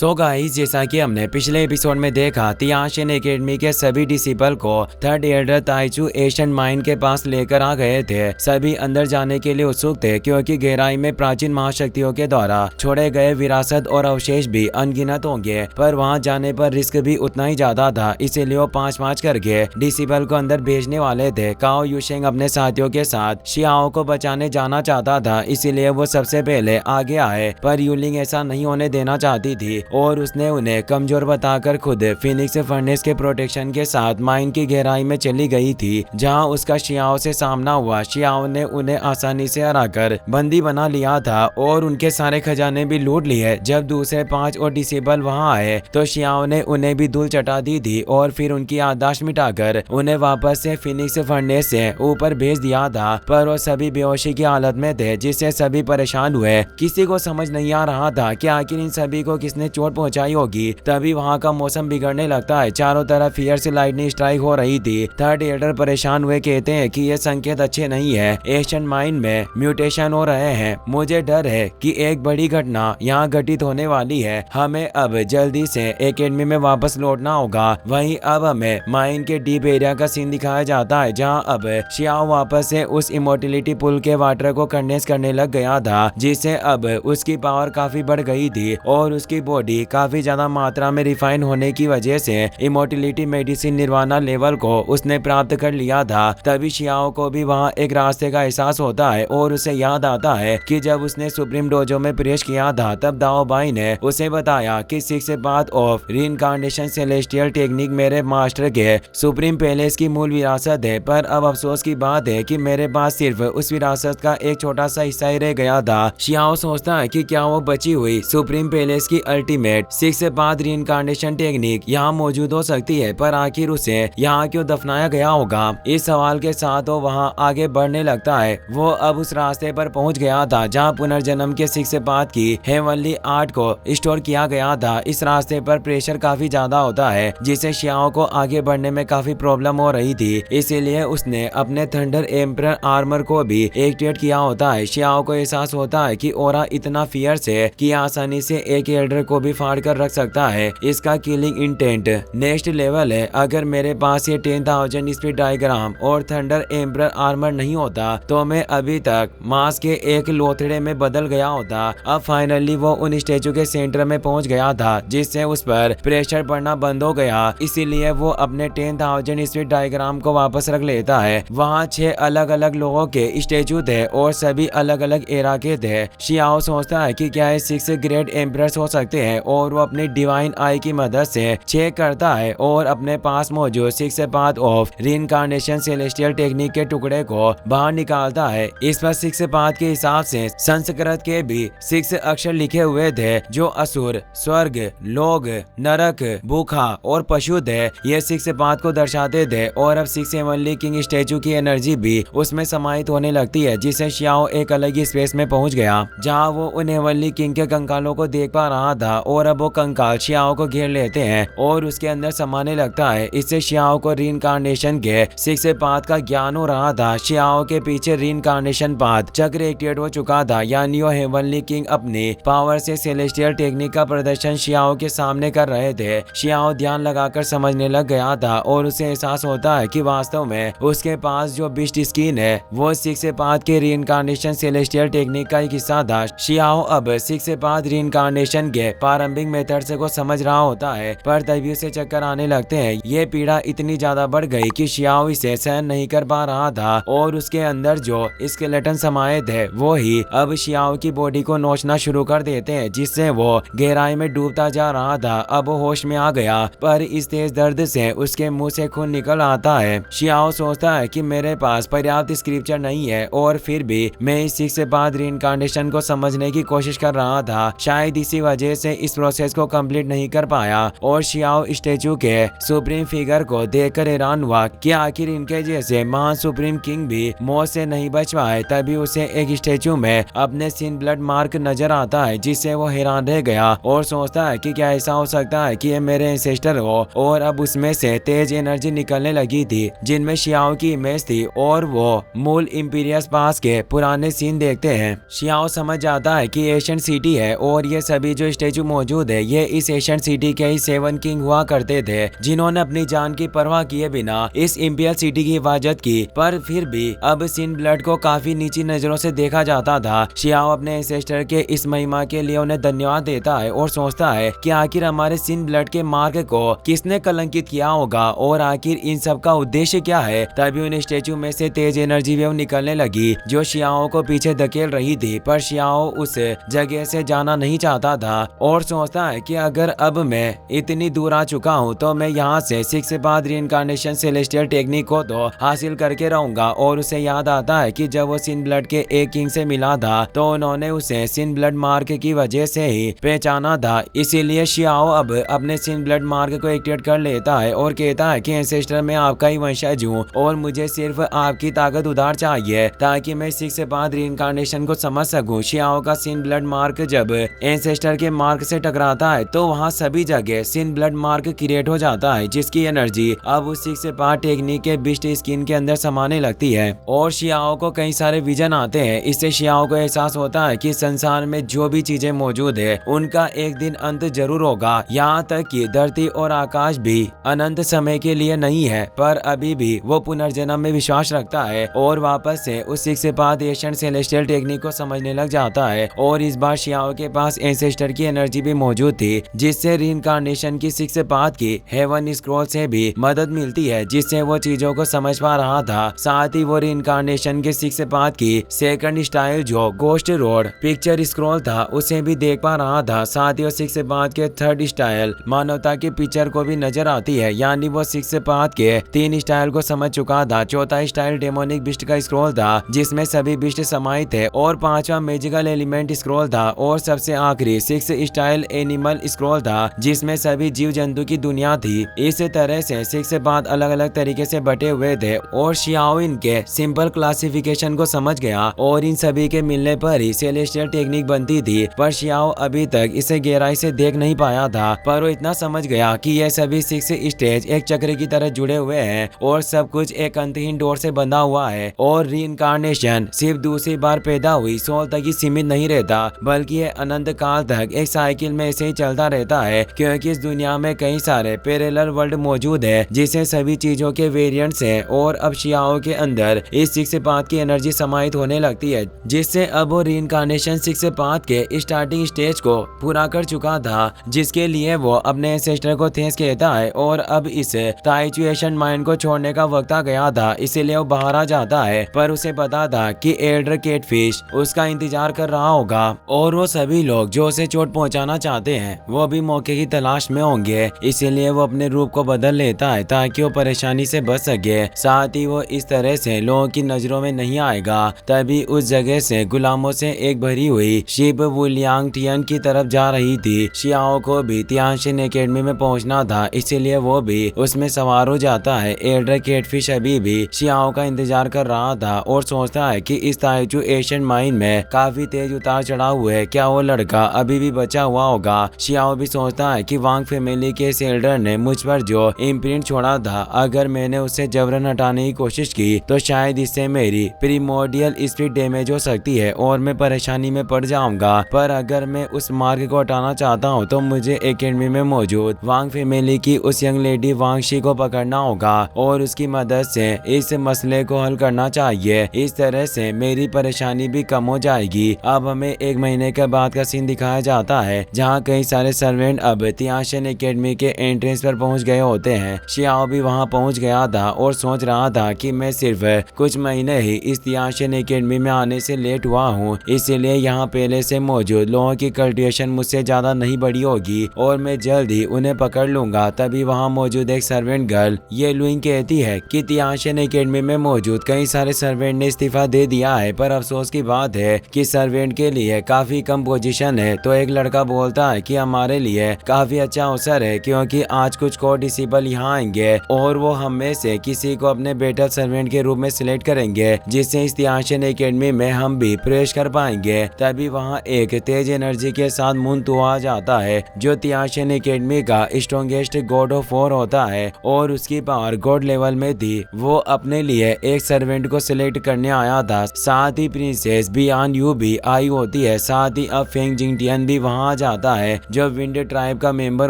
So guys, जैसा कि हमने पिछले एपिसोड में देखा, तियाशिन एकेडमी के सभी डिसिपल को थर्ड एल्डर ताइचू एशियन माइन के पास लेकर आ गए थे। सभी अंदर जाने के लिए उत्सुक थे क्योंकि गहराई में प्राचीन महाशक्तियों के द्वारा छोड़े गए विरासत और अवशेष भी अनगिनत होंगे, पर वहां जाने पर रिस्क भी उतना ही ज्यादा था। इसीलिए वो 5-5 करके डिसिपल को अंदर भेजने वाले थे। काओ यूशेंग अपने साथियों के साथ शियाओ को बचाने जाना चाहता था, इसीलिए वो सबसे पहले आगे आए, पर यूलिंग ऐसा नहीं होने देना चाहती थी और उसने उन्हें कमजोर बताकर खुद फिनिक्स फर्नेस के प्रोटेक्शन के साथ माइन की गहराई में चली गई थी, जहां उसका शियाओ से सामना हुआ। शियाओ ने उन्हें आसानी से हराकर बंदी बना लिया था और उनके सारे खजाने भी लूट लिए। जब दूसरे 5 और डिसेबल वहां आए तो शियाओ ने उन्हें भी धूल चटा दी थी और फिर उनकी याददाश्त मिटाकर उन्हें वापस से फिनिक्स फर्नेस से ऊपर भेज दिया था, पर वो सभी बेहोशी की हालत में थे, जिससे सभी परेशान हुए। किसी को समझ नहीं आ रहा था कि आखिर इन सभी को किसने चोट पहुंचाई होगी। तभी वहां का मौसम बिगड़ने लगता है। चारों तरफ फियर्स लाइटनिंग स्ट्राइक हो रही थी। थर्ड एल्डर परेशान हुए कहते हैं कि ये संकेत अच्छे नहीं है, एशियन माइन में म्यूटेशन हो रहे हैं। मुझे डर है कि एक बड़ी घटना यहाँ घटित होने वाली है। हमें अब जल्दी से एकेडमी में वापस लौटना होगा। वहीं अब हमें माइन के डीप एरिया का सीन दिखाया जाता है, जहाँ अब शियाओ वापस से उस इमोर्टिलिटी पुल के वाटर को कंडेंस करने लग गया था, जिससे अब उसकी पावर काफी बढ़ गई थी और उसकी बॉडी काफी ज्यादा मात्रा में रिफाइन होने की वजह से इमोर्टिलिटी मेडिसिन निर्वाणा लेवल को उसने प्राप्त कर लिया था। तभी शियाओ को भी वहां एक रास्ते का एहसास होता है और उसे याद आता है कि जब उसने सुप्रीम डोजो में प्रवेश किया था, तब दाओ बाई ने उसे बताया कि 6 path of reincarnation celestial technique मेरे मास्टर के सुप्रीम पैलेस की मूल विरासत है। पर अब अफसोस की बात है कि मेरे पास सिर्फ उस विरासत का एक छोटा सा हिस्सा ही रह गया था। शियाओ सोचता है कि क्या वो बची हुई सुप्रीम पैलेस की अल्टीमेट 6 पाथ रीइंकार्नेशन टेक्निक यहाँ मौजूद हो सकती है, पर आखिर उसे यहाँ क्यों दफनाया गया होगा। इस सवाल के साथ वो वहाँ आगे बढ़ने लगता है। वो अब उस रास्ते पर पहुँच गया था जहाँ पुनर्जन्म के 6 पाथ की हेवनली आर्ट को स्टोर किया गया था। इस रास्ते पर प्रेशर काफी ज्यादा होता है, जिससे शियाओ को आगे बढ़ने में काफी प्रॉब्लम हो रही थी। इसीलिए उसने अपने थंडर एम्परर आर्मर को भी एक्टिवेट किया होता है। शियाओ को एहसास होता है कि ओरा इतना फियर्स है कि आसानी से एक एल्डर को भी फाड़ कर रख सकता है। इसका किलिंग इंटेंट नेक्स्ट लेवल है। अगर मेरे पास ये 10,000 स्पीड डायग्राम और थंडर एम्परर आर्मर नहीं होता तो मैं अभी तक मास के एक लोथड़े में बदल गया होता। अब फाइनली वो उन स्टेचू के सेंटर में पहुंच गया था, जिससे उस पर प्रेशर पड़ना बंद हो गया। इसीलिए वो अपने 10,000 स्पीड डायग्राम को वापस रख लेता है। वहाँ 6 अलग अलग लोगों के स्टेचू थे और सभी अलग अलग एरा के थे। शियाओ सोचता है कि क्या ये 6 ग्रेट एम्परर्स हो सकते हैं और वो अपनी डिवाइन आई की मदद से चेक करता है और अपने पास मौजूद 6 path of reincarnation celestial technique के टुकड़े को बाहर निकालता है। इस पर 6 पाथ के हिसाब से संस्कृत के भी 6 अक्षर लिखे हुए थे, जो असुर, स्वर्ग, लोग, नरक, भूखा और पशु थे। ये 6 पाथ को दर्शाते थे और अब 6 हेवनली किंग स्टेचू की एनर्जी भी उसमें समाहित होने लगती है, जिससे शियाओ एक अलग ही स्पेस में पहुंच गया, जहां वो उन हेवनली किंग के कंकालों को देख पा रहा था और अब वो कंकाल शियाओ को घेर लेते हैं और उसके अंदर समाने लगता है। इससे शियाओ को रीइंकार्नेशन के 6 पाथ का ज्ञान हो रहा था। शियाओ के पीछे रीइंकार्नेशन पाथ चक्र एक्टिवेट हो चुका था, यानी वो हेवनली किंग अपनी पावर से सेलेस्टियल टेक्निक का प्रदर्शन शियाओ के सामने कर रहे थे। शियाओ ध्यान लगाकर समझने लग गया था और उसे एहसास होता है कि वास्तव में उसके पास जो बिस्ट स्किन है वो 6 पाथ के रीइंकार्नेशन सेलेस्टियल टेक्निक का एक हिस्सा था। शियाओ अब 6 पाथ रीइंकार्नेशन के प्रारंभिक मेथड्स को समझ रहा होता है, पर तभी उसे चक्कर आने लगते हैं। ये पीड़ा इतनी ज्यादा बढ़ गई कि शियाओ इसे सहन नहीं कर पा रहा था और उसके अंदर जो स्केलेटन समाये थे वो ही अब शियाओ की बॉडी को नोचना शुरू कर देते हैं, जिससे वो गहराई में डूबता जा रहा था। अब वो होश में आ गया, पर इस तेज दर्द से उसके मुंह से खून निकल आता है। शियाओ सोचता है कि मेरे पास पर्याप्त स्क्रिप्चर नहीं है और फिर भी मैं इस 6 पाथ रीइंकार्नेशन को समझने की कोशिश कर रहा था। शायद इसी वजह से इस प्रोसेस को कंप्लीट नहीं कर पाया और शियाओ स्टेचू के सुप्रीम फिगर को देखकर हैरान हुआ कि आखिर इनके जैसे महान सुप्रीम किंग भी मौत से नहीं बच पाए। तभी उसे एक स्टेचू में अपने सिन ब्लड मार्क नजर आता है, जिससे वो हैरान रह गया और सोचता है कि क्या ऐसा हो सकता है कि ये मेरे एंसेस्टर हो। और अब उसमें से तेज एनर्जी निकलने लगी थी, जिनमें शियाओ की इमेज थी और वो मूल इंपीरियस पास के पुराने सीन देखते हैं। शियाओ समझ जाता है कि एशियन सिटी है और ये सभी जो स्टेचू मौजूद है। ये इस एशियन सिटी के ही 7 किंग हुआ करते थे जिन्होंने अपनी जान की परवाह किए बिना इस इंपियल सिटी की हिफाजत की, पर फिर भी अब सिन ब्लड को काफी नीची नजरों से देखा जाता था। शियाओ अपने एंसेस्टर के इस महिमा के लिए उन्हें धन्यवाद देता है और सोचता है कि आखिर हमारे सिन ब्लड के मार्ग को किसने कलंकित किया होगा और आखिर इन सब का उद्देश्य क्या है। तभी उन स्टेचू में से तेज एनर्जी वेव निकलने लगी जो शियाओ को पीछे धकेल रही थी, पर शियाओ उस जगह से जाना नहीं चाहता था और सोचता है कि अगर अब मैं इतनी दूर आ चुका हूँ तो मैं यहाँ से 6 बाद रीइंकार्नेशन सेलेस्टियल टेक्निक को तो हासिल करके रहूंगा। और उसे याद आता है कि जब वो सिन ब्लड के एक किंग से मिला था तो उन्होंने उसे सिन ब्लड मार्क की वजह से ही पहचाना था। इसीलिए शियाओ अब अपने सिन ब्लड मार्क को एक्टिवेट कर लेता है और कहता है कि एंसेस्टर मैं आपका ही वंशज हूँ और मुझे सिर्फ आपकी ताकत उधार चाहिए ताकि मैं 6 बाद रीइंकार्नेशन को समझ सकूं। शियाओ का सिन ब्लड मार्क जब एंसेस्टर के मार्क से टकराता है तो वहाँ सभी जगह सिन ब्लड मार्क क्रिएट हो जाता है जिसकी एनर्जी अब उस 6 बाद टेक्निक के बिस्ट स्किन के अंदर समाने लगती है और शियाओ को कई सारे विजन आते हैं। इससे शियाओ को एहसास होता है कि संसार में जो भी चीजें मौजूद है उनका एक दिन अंत जरूर होगा। यहाँ तक कि धरती और आकाश भी अनंत समय के लिए नहीं है, पर अभी भी वो पुनर्जन्म में विश्वास रखता है और वापस से उस 6 बाद एशियन सेलेस्टियल टेक्निक को समझने लग जाता है। और इस बार शियाओ के पास एंसेस्टर की एनर्जी भी मौजूद थी जिससे रीइंकार्नेशन की 6 बाद की हेवन स्क्रॉल से भी मदद मिलती है जिससे वो चीजों को समझ पा रहा था। साथ ही वो रीइंकार्नेशन के 6 बाद की सेकंड स्टाइल जो गोस्ट रोड पिक्चर स्क्रॉल था उसे भी देख पा रहा था। साथ ही वो 6 बाद के थर्ड स्टाइल मानवता के पिक्चर को भी नजर आती है, यानी वो 6 बाद के 3 स्टाइल को समझ चुका था। चौथा स्टाइल डेमोनिक बिस्ट का स्क्रॉल था जिसमें सभी बिस्ट समाहित थे और 5वां मैजिकल एलिमेंट स्क्रॉल था और सबसे आखिरी 6 स्टाइल एनिमल स्क्रॉल था जिसमें सभी जीव जंतु की दुनिया थी। इस तरह से 6 बाद अलग अलग तरीके से बटे हुए थे और शियाओ इनके सिंपल क्लासिफिकेशन को समझ गया और इन सभी के मिलने पर ही सेलेस्टियल टेक्निक बनती थी। पर शियाओ अभी तक इसे गहराई से देख नहीं पाया था, पर वो इतना समझ गया कि यह सभी 6 स्टेज एक चक्र की तरह जुड़े हुए हैं और सब कुछ एक अंतहीन डोर से बंधा हुआ है और रीइंकार्नेशन सिर्फ दूसरी बार पैदा हुई सोल तक ही सीमित नहीं रहता बल्कि ये अनंत काल तक एक साइकिल में ऐसे ही चलता रहता है, क्योंकि इस दुनिया में कई सारे पैरेलल वर्ल्ड मौजूद है जिससे सभी चीजों के वेरिएंट्स हैं। और अब शियाओ के अंदर इस 6 बाद की एनर्जी समाहित होने लगती है जिससे अब वो रीइंकार्नेशन 6 बाद के स्टार्टिंग स्टेज को पूरा कर चुका था, जिसके लिए वो अपने एंसेस्टर को थैंक्स कहता है और अब इस ताइचू एशियन माइंड को छोड़ने का वक्त आ गया था। इसीलिए वो बाहर आ जाता है, पर उसे पता था कि एल्डर कैटफिश उसका इंतजार कर रहा होगा और वो सभी लोग जो उसे चोट पहुंचाना चाहते हैं वो भी मौके की तलाश में होंगे। इसीलिए वो अपने रूप को बदल लेता है ताकि वो परेशानी से बच सके। साथ ही वो इस तरह से लोगों की नजरों में नहीं आएगा। तभी उस जगह से गुलामों से एक भरी हुई शिप वुलियांग टियन की तरफ जा रही थी। शियाओ को भी तियानशिन एकेडमी में पहुंचना था, इसीलिए वो भी उसमें सवार हो जाता है। एल्डर कैटफिश अभी भी शियाओ का इंतजार कर रहा था और सोचता है कि इस ताइचू एशियन माइन में काफी तेज उतार चढ़ाव हुए, क्या वो लड़का अभी भी बचा हुआ होगा। शियाओ भी सोचता है कि वांग फैमिली के इस एल्डर ने मुझ पर जो इम्प्रिंट छोड़ा था, अगर मैंने उससे जबरन हटाने की कोशिश की तो शायद इससे मेरी प्रीमोडियल स्पिरिट डैमेज हो सकती है और मैं परेशानी में पड़ जाऊंगा। पर अगर मैं उस मार्ग को हटाना चाहता हूँ तो मुझे एकेडमी में मौजूद वांग फैमिली की उस यंग लेडी वांग शी को पकड़ना होगा और उसकी मदद से इस मसले को हल करना चाहिए। इस तरह से मेरी परेशानी भी कम हो जाएगी। अब हमें 1 महीने के बाद का सीन दिखाया जाता है जहाँ कई सारे सर्वेंट अब तियानशिन एकेडमी के एंट्रेंस पर पहुँच गए होते हैं। शियाओ भी वहाँ पहुँच गया था और सोच रहा था कि मैं सिर्फ कुछ महीने ही इस तियानशिन एकेडमी में आने से लेट हुआ हूँ, इसीलिए यहाँ पहले से मौजूद लोगों की कल्टिवेशन मुझसे ज्यादा नहीं बड़ी होगी और मैं जल्द ही उन्हें पकड़ लूंगा। तभी वहाँ मौजूद एक सर्वेंट गर्ल ये लुइंग कहती है कि तियानशिन एकेडमी में मौजूद कई सारे सर्वेंट ने इस्तीफा दे दिया है, पर अफसोस की बात है कि सर्वेंट के लिए काफी कम पोजीशन है। तो एक लड़का बोलता है कि हमारे लिए काफी अच्छा अवसर है क्योंकि आज कुछ को डिसेबल यहाँ आएंगे और वो हम में से किसी को अपने बेटर सर्वेंट के रूप में सिलेक्ट करेंगे जिससे इस तियानशिन एकेडमी में हम भी प्रवेश कर पाएंगे। तभी वहाँ एक तेज एनर्जी के साथ मुंतु आ जाता है जो तियानशिन एकेडमी का स्ट्रॉन्गेस्ट गॉड ऑफ वॉर होता है और उसकी पावर गॉड लेवल में थी। वो अपने लिए एक सर्वेंट को सिलेक्ट करने आया था। साथ ही प्रिंसेस बियान यू भी आई होती है। साथ ही अब फेंग जिंगटियन भी वहाँ आ जाता है जो विंड ट्राइब का मेंबर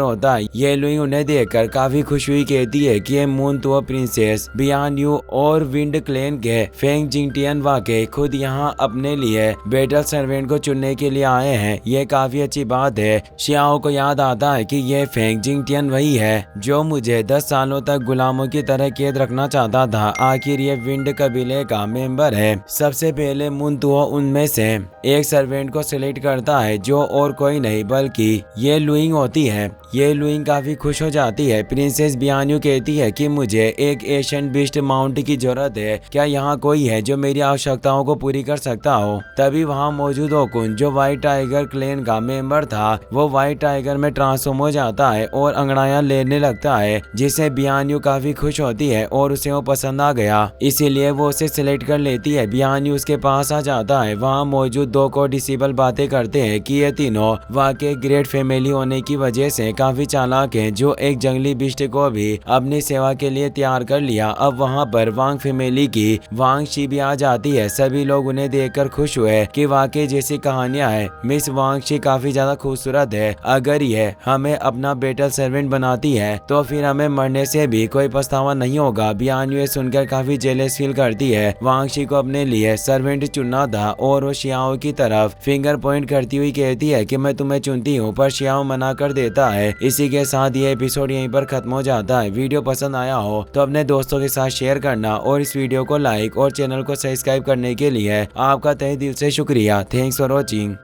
होता है। ये लुई उन्हें देखकर काफी खुश हुई, कहती है कि ये मून तो प्रिंसेस बियान यू और विंड क्लैन के फेंग जिंगटियन वाकई खुद यहाँ अपने लिए बैटल सर्वेंट को चुनने के लिए आए हैं। ये काफी अच्छी बात है। शियाओ को याद आता है कि ये फेंग जिंगटियन वही है जो मुझे 10 सालों तक गुलामों की तरह कैद रखना चाहता था। आखिर ये विंड कबीले का मेंबर है। सबसे पहले मुनतुओ उनमें से एक सर्वेंट को सिलेक्ट करता है जो और कोई नहीं बल्कि ये लुइंग होती है। ये लुइंग काफी खुश हो जाती है। प्रिंसेस बियान्यू कहती है कि मुझे एक एशियन बीस्ट माउंट की जरूरत है। क्या यहाँ कोई है जो मेरी आवश्यकताओं को पूरी कर सकता हो? तभी वहाँ मौजूद ओकुन जो व्हाइट टाइगर क्लैन का मेंबर था वो व्हाइट टाइगर में ट्रांसफॉर्म हो जाता है और अंगड़ाइयां लेने लगता है, जिससे बियान्यू काफी खुश होती है और उसे वो पसंद आ गया, इसीलिए वो उसे सिलेक्ट कर लेती है। बियान्यू उसके पास आ जाता है। वहाँ मौजूद दो को डिसेबल बातें करते हैं कि ये तीनों वाकई ग्रेट फैमिली होने की वजह से काफी चालाक हैं, जो एक जंगली बिस्ट को भी अपनी सेवा के लिए तैयार कर लिया। अब वहाँ पर वांग फैमिली की वांग शी भी आ जाती है। सभी लोग उन्हें देखकर खुश हुए कि वाकई जैसी कहानियां है। मिस वांग शी काफी ज्यादा खूबसूरत है। अगर ये हमें अपना बैटल सर्वेंट बनाती है तो फिर हमें मरने से भी कोई पछतावा नहीं होगा। बियान्यू ये सुनकर काफी जेलस फील करती है। वांग शी को अपने लिए सर्वेंट चुनना था और वो शियाओ की तरफ फिंगर पॉइंट करती हुई कहती है कि मैं तुम्हें चुनती हूँ, पर शियाओ मना कर देता है। इसी के साथ ये एपिसोड यहीं पर खत्म हो जाता है। वीडियो पसंद आया हो तो अपने दोस्तों के साथ शेयर करना और इस वीडियो को लाइक और चैनल को सब्सक्राइब करने के लिए आपका तहे दिल से शुक्रिया। Thanks for watching.